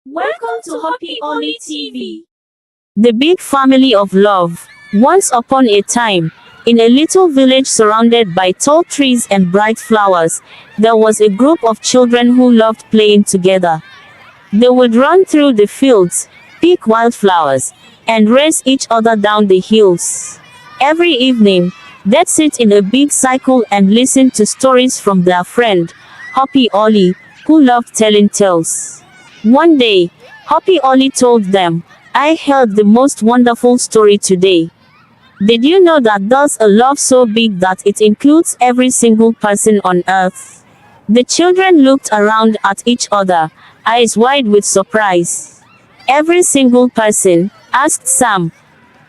Welcome to Hoppy Oli TV. The big family of love. Once upon a time, in a little village surrounded by tall trees and bright flowers, there was a group of children who loved playing together. They would run through the fields, pick wildflowers, and race each other down the hills. Every evening, they'd sit in a big cycle and listen to stories from their friend, Hoppy Oli, who loved telling tales. One day, Hoppy Oli told them, "I heard the most wonderful story today. Did you know that there's a love so big that it includes every single person on earth?" The children looked around at each other, eyes wide with surprise. "Every single person?" asked Sam.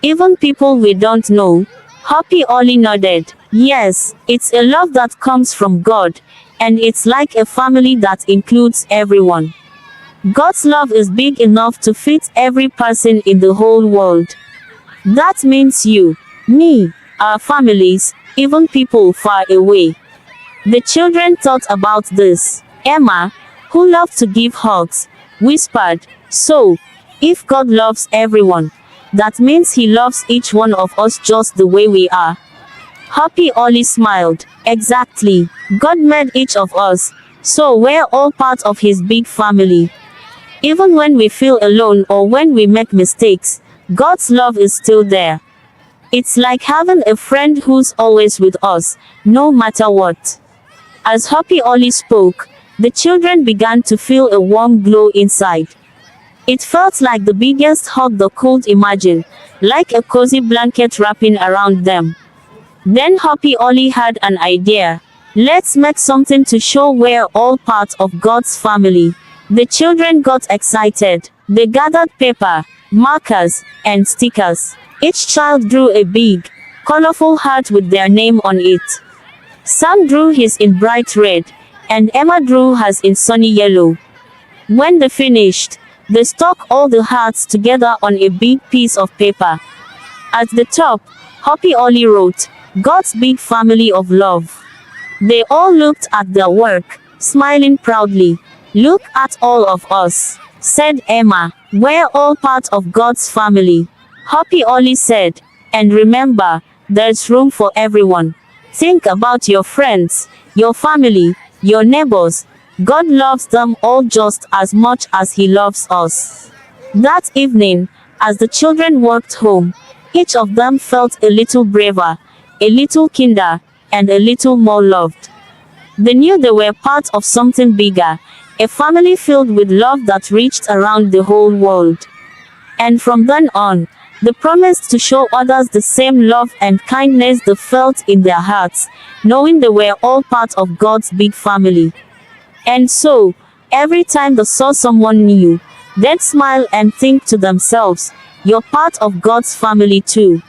"Even people we don't know?" Hoppy Oli nodded. "Yes, it's a love that comes from God, and it's like a family that includes everyone. God's love is big enough to fit every person in the whole world. That means you, me, our families, even people far away." The children thought about this. Emma, who loved to give hugs, whispered, "So, if God loves everyone, that means He loves each one of us just the way we are." Hoppy Oli smiled. "Exactly. God made each of us, so we're all part of His big family. Even when we feel alone or when we make mistakes, God's love is still there. It's like having a friend who's always with us, no matter what." As Hoppy Oli spoke, the children began to feel a warm glow inside. It felt like the biggest hug they could imagine, like a cozy blanket wrapping around them. Then Hoppy Oli had an idea. "Let's make something to show we're all part of God's family." The children got excited. They gathered paper, markers, and stickers. Each child drew a big, colorful heart with their name on it. Sam drew his in bright red, and Emma drew hers in sunny yellow. When they finished, they stuck all the hearts together on a big piece of paper. At the top, Hoppy Oli wrote, "God's big family of love." They all looked at their work, smiling proudly. "Look at all of us," said Emma. "We're all part of God's family." Hoppy Oli said, "And remember, there's room for everyone. Think about your friends, your family, your neighbors. God loves them all just as much as He loves us." That evening, as the children walked home, each of them felt a little braver, a little kinder, and a little more loved. They knew they were part of something bigger, a family filled with love that reached around the whole world. And from then on, they promised to show others the same love and kindness they felt in their hearts, knowing they were all part of God's big family. And so, every time they saw someone new, they'd smile and think to themselves, "You're part of God's family too."